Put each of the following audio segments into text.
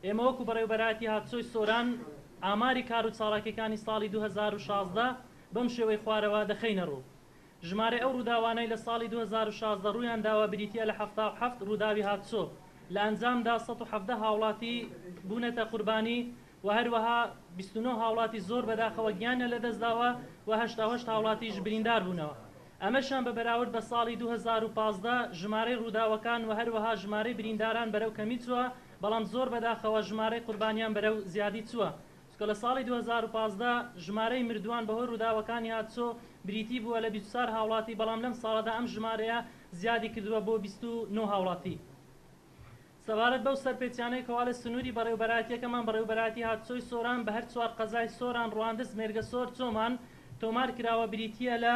ئێمە وەکو بەڕێوەبەرایەتی هاتوچۆی سۆران ئاماری کار و چاڵاکیەکانی ساڵی 2016 بەم شێوەی خوارەوە دەخەینە ڕوو. ژمارە ئەو ڕووداوانەی لە ساڵی 2016 ڕوویان داوە بریتیە لە 77 ڕووداوی هاتوچۆ. لە ئەنجامدا 117 هاوڵاتی بوونەتە قوربانی و هەروەها 29 هاوڵاتی زۆر بەداخەوە گیانە لەدەستداوە و 88 هاوڵاتیش بریندار بوونەوە. ئەمەشان بە بەراورد بە ساڵی 2015 ژمارەی ڕووداوەکان و هەروەها ژمارەی برینداران بەرەو کەمی چووە، بەڵام زۆر بەداخەوە ژمارەی قوربانیان بەرەو زیادی چووە. چکە لە ساڵی 2015 ژمارەی مردووان بەهۆی ڕووداوەکانی هاتوچۆ بریتی بووە لە 24 هاوڵاتی، بەڵام لەم ساڵەدا ئەم ژمارەیە زیادی کردووە بۆ 29 هاوڵاتی. سەبارەت بەو سەرپێچیانەی کەوا لە سنووری بەڕێوەبەرایەتیەکەمان بەڕێوەبەرایەتی هاتوچۆی سۆران بە هەر 4 قەزای سۆران ڕواندز مێرگە سۆر چۆمان تۆمار کراوە بریتیە لە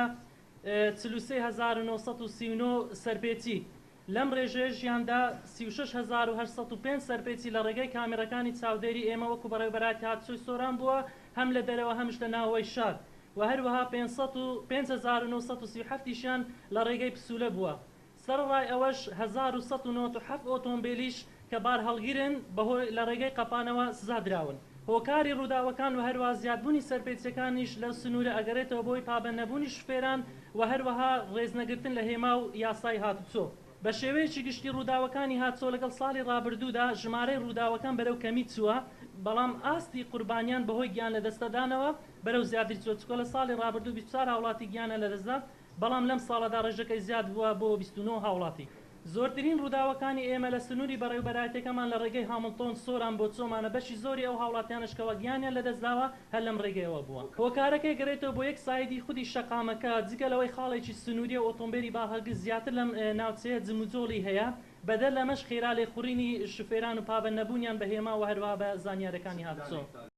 43939 سەرپێچی. لەم ڕێژەیەژیاندا 36805 سەرپێچی لە ڕێگەی کامێرەکانی چاودێری ئێمە وەکو بەڕێوەبەرایەتی هاتوچۆی سۆران بووە، هەم لە دەرەوە هەمش لە ناوەوەی شار، و هەروەها 5937یشیان لە ڕێگەی پسوولە بووە. سەرڕای ئەوەش 1197 ئۆتۆمبیلیش کە بار هەڵگیرن بەهۆی لە ڕێگەی قەپانەوە سزادراون. هۆکاری ڕووداوەکان و هەروە زیادبوونی سەرپێچەکانیش لەو سنوورە ئەگەرێتەوە بۆی پابەندنەبوونی شوفێران و هەروەها ڕێزنەگرتن لە هێما و یاسای هاتوچۆ. بە شێوەیەکی گشتی ڕووداوەکانی هاتوچۆ لەگەڵ ساڵی ڕابردوودا ژمارەی ڕووداوەکان بەرەو کەمی چووە، بەڵام ئاستی قوربانیان بەهۆی گیان لە دەستەدانەوە بەرەو زیاتر چووە. چکە لە ساڵی ڕابردوو 24 هاوڵاتی گیانە لە دەستدا، بەڵام لەم ساڵەدا ڕێژەکەی زیاد بووە بۆ 29 هاوڵاتی. زۆرترین ڕووداوەکانی ئێمە لە سنووری بەڕێوەبەرایەتەکەمان لە ڕێگەی هامڵتۆن سۆران بۆ چۆمانە، بەشی زۆری ئەو هاوڵاتیانشکەوە گیانیان لە دەستداوە هەر لەم ڕێگەیەوە بووە. هۆکارەکەی گەڕێتەوە بۆ یەک سایدی خودی شەقامەکە، جگەلەوەی خاڵێکی سنووری و ئۆتۆمبیلی باهەگز زیاتر لەم ناوچەیە جموجۆڵی هەیە، بەدەر لەمەش خێرا لێخوڕینی شوفێران و پابەندنەبوونیان بە هێما و هەروە بە زانیارەکانی هاتوچۆ.